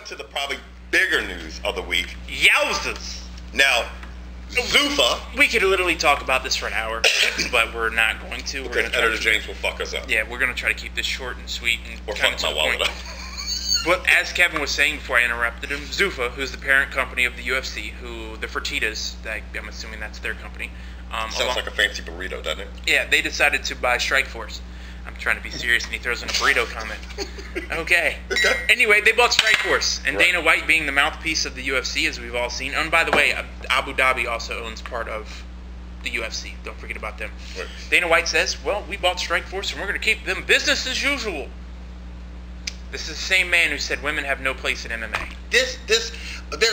on to the probably bigger news of the week. Yowzers! Now, Zuffa. We could literally talk about this for an hour, but we're not going to. Because Editor James will fuck us up. Yeah, we're going to try to keep this short and sweet and Or kind fuck of my wallet up. But as Kevin was saying before I interrupted him, Zuffa, who's the parent company of the UFC, who the Fertitas, I'm assuming that's their company. Sounds like a fancy burrito, doesn't it? Yeah, they decided to buy Strikeforce. I'm trying to be serious, and he throws in a burrito comment. Okay. Anyway, they bought Strikeforce, and Dana White being the mouthpiece of the UFC, as we've all seen. And by the way, Abu Dhabi also owns part of the UFC. Don't forget about them. Right. Dana White says, well, we bought Strikeforce, and we're going to keep them business as usual. This is the same man who said women have no place in MMA. There's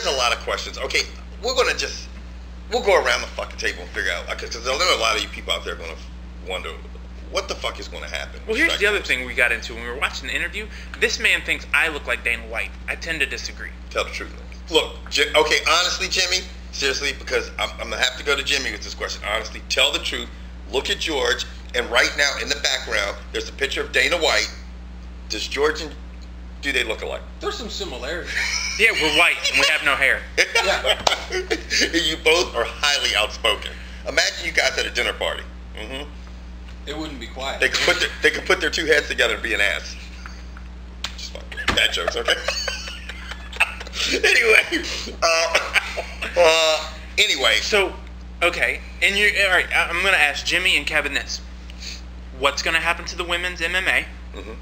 a lot of questions. Okay, we'll go around the fucking table and figure out, because there are a lot of you people out there going to wonder, what the fuck is going to happen? Well, here's the other thing we got into when we were watching the interview. This man thinks I look like Dana White. I tend to disagree. Tell the truth. Look, okay, honestly, Jimmy, seriously, because I'm going to have to go to Jimmy with this question. Honestly, tell the truth. Look at George, and right now in the background, there's a picture of Dana White. Does George and do they look alike? There's some similarities. Yeah, we're white and we have no hair. Yeah. You both are highly outspoken. Imagine you guys at a dinner party. Mm-hmm. It wouldn't be quiet. They could put their two heads together and be an ass. Just fucking bad jokes, okay? Anyway. So, okay, and all right. I'm gonna ask Jimmy and Kevin this: what's gonna happen to the women's MMA? Mm-hmm.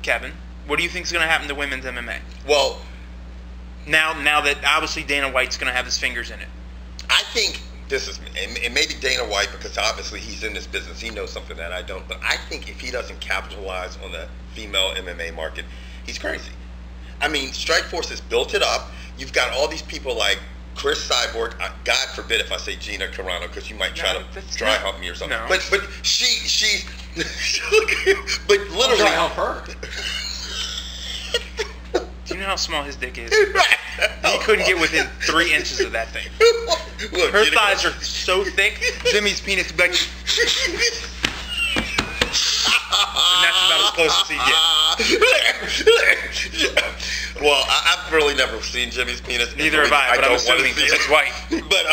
Kevin, what do you think is gonna happen to women's MMA? Well, now that obviously Dana White's gonna have his fingers in it. I think this is, and maybe Dana White, because obviously he's in this business, he knows something that I don't. But I think if he doesn't capitalize on the female MMA market, he's crazy. I mean, Strikeforce has built it up. You've got all these people like Chris Cyborg. God forbid if I say Gina Carano, because you might try to dry hump me or something. No. But she's but literally Dry hump her. Do you know how small his dick is? He couldn't get within 3 inches of that thing. Look, Her thighs are so thick, Jimmy's penis would be like... And that's about as close as he gets. Well, I've really never seen Jimmy's penis. Neither have I, but I'm assuming because it's white. But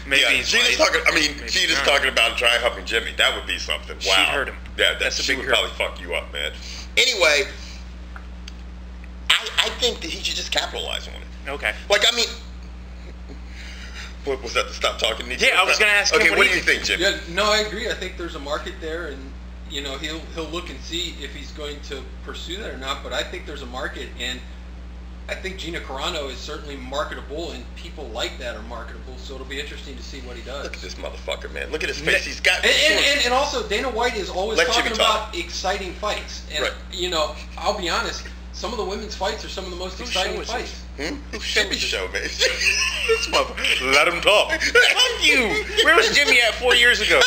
maybe yeah, he's Gina's white. talking. I mean, Gina's talking about dry humping Jimmy. That would be something. Wow. She'd hurt him. Yeah, That's a she big would hurt. probably fuck you up, man. Anyway, I think that he should just capitalize on it. Okay. Like, I mean, what was that? To stop talking to me? Yeah, I was going to ask him, Okay, what do you think, Jimmy? Yeah, no, I agree. I think there's a market there, and you know he'll look and see if he's going to pursue that or not. But I think there's a market, and I think Gina Carano is certainly marketable, and people like that are marketable. So it'll be interesting to see what he does. Look at this motherfucker, man. Look at his face. He's got. And also Dana White is always Let talking Jimmy talk. about exciting fights, and Right. you know I'll be honest. Some of the women's fights are some of the most Whose exciting show is fights. It's Jimmy's show, man. This motherfucker. Let him talk. Fuck you! Where was Jimmy at 4 years ago?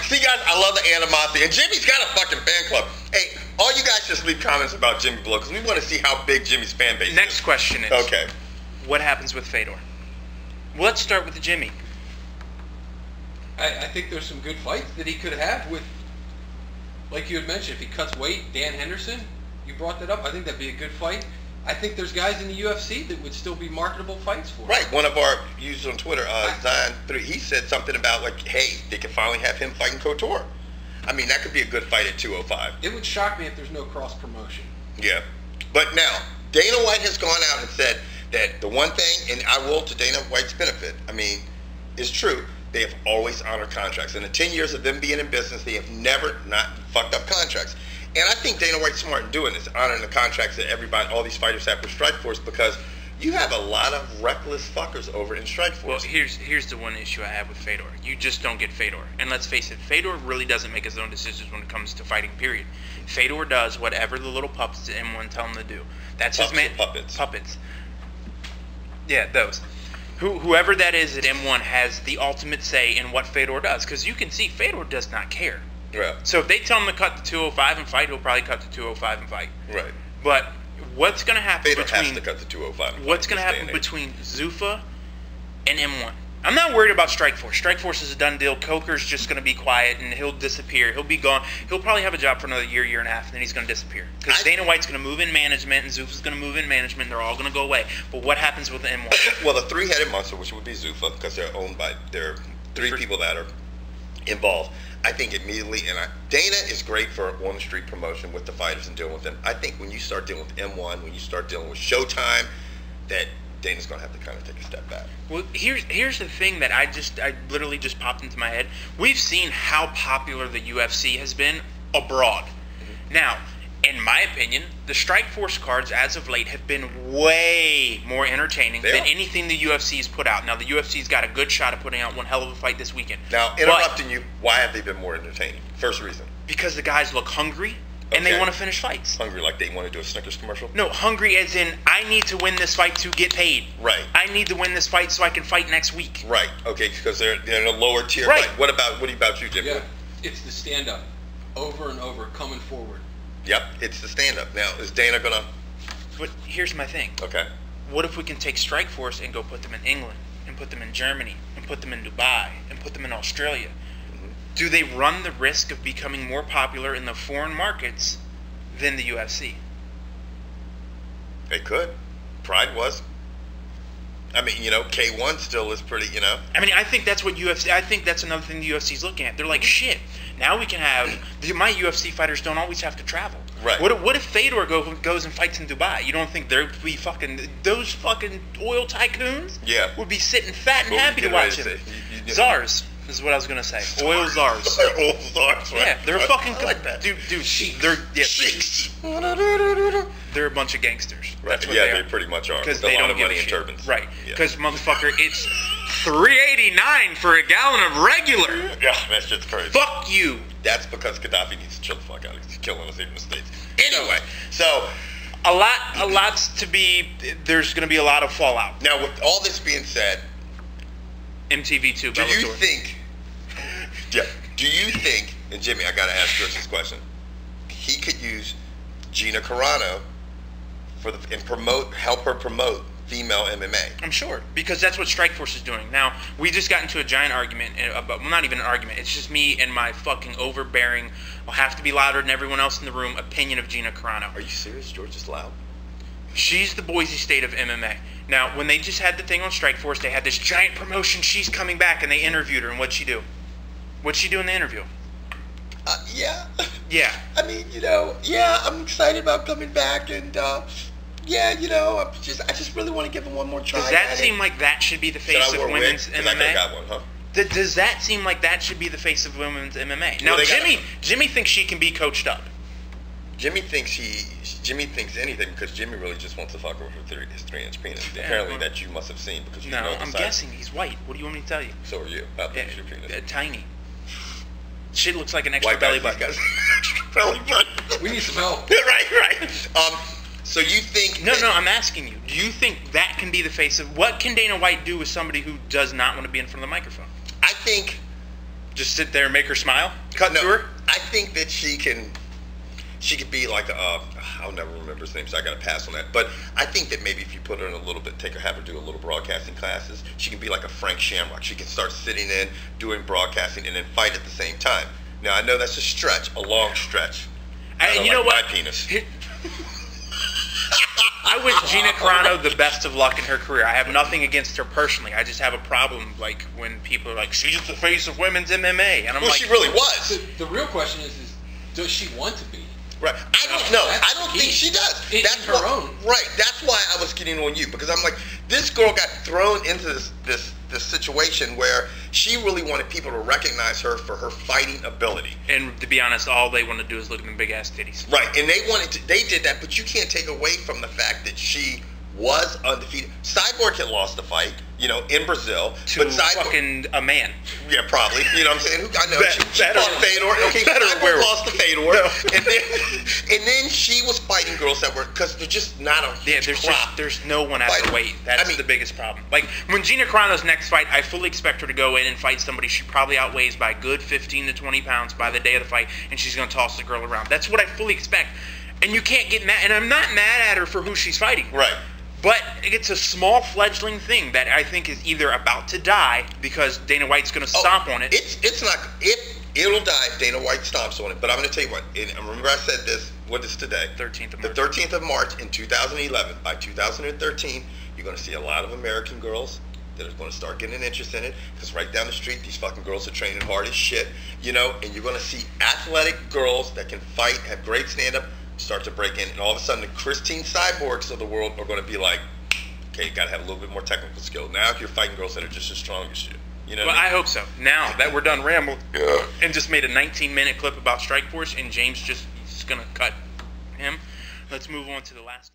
See, guys, I love the animosity. And Jimmy's got a fucking fan club. Hey, all you guys just leave comments about Jimmy below, because we want to see how big Jimmy's fan base is. Next question is, Okay. what happens with Fedor? Well, let's start with Jimmy. I think there's some good fights that he could have with, like you had mentioned, if he cuts weight, Dan Henderson, you brought that up. I think that'd be a good fight. I think there's guys in the UFC that would still be marketable fights for him. Right. One of our users on Twitter, Zion3, he said something about, like, hey, they could finally have him fighting Couture. I mean, that could be a good fight at 205. It would shock me if there's no cross promotion. Yeah. But now, Dana White has gone out and said that the one thing, and I will to Dana White's benefit, I mean, is true, they have always honored contracts. In the 10 years of them being in business, they have never not fucked up contracts. And I think Dana White's smart in doing this, honoring the contracts that everybody, all these fighters have with Strikeforce, because you have a lot of reckless fuckers over in Strikeforce. Well, here's the one issue I have with Fedor. You just don't get Fedor. And let's face it, Fedor really doesn't make his own decisions when it comes to fighting, period. Fedor does whatever the little puppets at M1 tell him to do. That's his man. Puppets. Puppets. Yeah, those. Whoever that is at M1 has the ultimate say in what Fedor does, because you can see Fedor does not care. Yeah. So if they tell him to cut to 205 and fight, he'll probably cut to 205 and fight. Right. But what's going to happen Fedor between... has to cut to 205. What's going to happen between Zuffa and M1? I'm not worried about Strikeforce. Strikeforce is a done deal. Coker's just going to be quiet, and he'll disappear. He'll be gone. He'll probably have a job for another year and a half, and then he's going to disappear. Because Dana White's going to move in management, and Zuffa's going to move in management. They're all going to go away. But what happens with the M1? Well, the three-headed monster, which would be Zuffa, because they're owned by three people that are involved. I think immediately, Dana is great for on-the-street promotion with the fighters and dealing with them. I think when you start dealing with M1, when you start dealing with Showtime, that Dana's going to have to kind of take a step back. Well, here's the thing that I literally just popped into my head. We've seen how popular the UFC has been abroad. Mm-hmm. Now, in my opinion, the Strikeforce cards as of late have been way more entertaining than anything the UFC has put out. Now, the UFC's got a good shot at putting out one hell of a fight this weekend. Now, interrupting you, why have they been more entertaining? First reason. Because the guys look hungry and they want to finish fights. Hungry like they want to do a Snickers commercial? No, hungry as in, I need to win this fight to get paid. Right. I need to win this fight so I can fight next week. Right. Okay, because they're in a lower tier right. fight. What about you, Jim? Yeah, it's the stand-up. Over and over, coming forward. Yep, it's the stand-up. Now, is Dana going to... But here's my thing. Okay. What if we can take Strikeforce and go put them in England, and put them in Germany, and put them in Dubai, and put them in Australia? Mm-hmm. Do they run the risk of becoming more popular in the foreign markets than the UFC? They could. Pride was. I mean, K1 still is pretty, I mean, I think that's what UFC... I think that's another thing the UFC's looking at. They're like, shit, now we can have... My UFC fighters don't always have to travel. Right. What if Fedor goes and fights in Dubai? You don't think they'd be fucking... Those fucking oil tycoons? Yeah. Would be sitting fat and happy to watch him. Czars is what I was going to say. Oil czars. Oil czars, right. Yeah, they're fucking... I like that. Dude, Sheiks. They're a bunch of gangsters. Right. That's what Yeah, they they are. pretty much are. Because With they a lot don't of give money a in shit. turbans. Right. Yeah. Because, motherfucker, it's $3.89 for a gallon of regular. Yeah, that shit's crazy. Fuck you. That's because Gaddafi needs to chill the fuck out. He's killing us even in the States. Anyway, so... There's going to be a lot of fallout. Now, with all this being said... MTV2, Do you Bellator. think... Yeah. Do you think... And Jimmy, I got to ask Chris this question. He could use Gina Carano help her promote female MMA. I'm sure, because that's what Strikeforce is doing. Now, we just got into a giant argument about, well, not even an argument. It's just me and my fucking overbearing, I'll have to be louder than everyone else in the room, opinion of Gina Carano. Are you serious? George is loud? She's the Boise State of MMA. Now, when they just had the thing on Strikeforce, they had this giant promotion, she's coming back, and they interviewed her, and what'd she do? What'd she do in the interview? Yeah. Yeah. I mean, I'm excited about coming back, and I just really want to give him one more try. Does that seem like that should be the face of women's MMA? I got one, huh? Does that seem like that should be the face of women's MMA? Well, Now, Jimmy thinks she can be coached up. Jimmy thinks anything because Jimmy really just wants to fuck her with his 3-inch penis. Yeah, apparently that you must have seen because you know the I'm size. guessing he's white. What do you want me to tell you? So are you. How big is your penis? Tiny. Shit looks like an extra White belly guys, button. these guys, extra belly button. We need some help. Right. So you think... No, I'm asking you. Do you think that can be the face of... What can Dana White do with somebody who does not want to be in front of the microphone? I think... Just sit there and make her smile? Cut to her? I think that she could be like I'll never remember his name, so I got to pass on that. But I think that maybe if you put her in a little bit, have her do a little broadcasting classes, she can be like a Frank Shamrock. She can start sitting in, doing broadcasting, and then fight at the same time. Now, I know that's a stretch, a long stretch. And you know what? My penis. I wish Gina Carano the best of luck in her career. I have nothing against her personally. I just have a problem, like, when people are like, she's the face of women's MMA. And I'm like... she really was. The real question is does she want to be? Right. I don't know. I don't think she does. That's her own. Right. That's why I was getting on you, because I'm like, this girl got thrown into this situation where she really wanted people to recognize her for her fighting ability. And to be honest, all they want to do is look at them big ass titties. Right. And they did that, but you can't take away from the fact that she was undefeated. Cyborg had lost the fight, in Brazil. To fucking a man. Yeah, probably. You know what I'm saying? I know. She fought Fedor. Okay, Cyborg lost to Fedor. No. And then she was fighting girls that were, because they're just not a huge crop. There's no one at the weight. That's the biggest problem. Like, when Gina Carano's next fight, I fully expect her to go in and fight somebody she probably outweighs by a good 15 to 20 pounds by the day of the fight, and she's going to toss the girl around. That's what I fully expect. And you can't get mad. And I'm not mad at her for who she's fighting. Right. But it's a small fledgling thing that I think is either about to die because Dana White's going to stomp on it. It's not. It'll die if Dana White stomps on it. But I'm going to tell you what. And remember, I said this. What is today? 13th of March. The 13th of March in 2011. By 2013, you're going to see a lot of American girls that are going to start getting an interest in it, because right down the street, these fucking girls are training hard as shit, you know, and you're going to see athletic girls that can fight, have great stand-up, start to break in, and all of a sudden the Christine Cyborgs of the world are going to be like, okay, you got to have a little bit more technical skill. Now you're fighting girls that are just as strong as you. You know well, I hope so. Now that we're done rambling Yeah. and just made a 19-minute clip about Strikeforce, and James just going to cut him, let's move on to the last.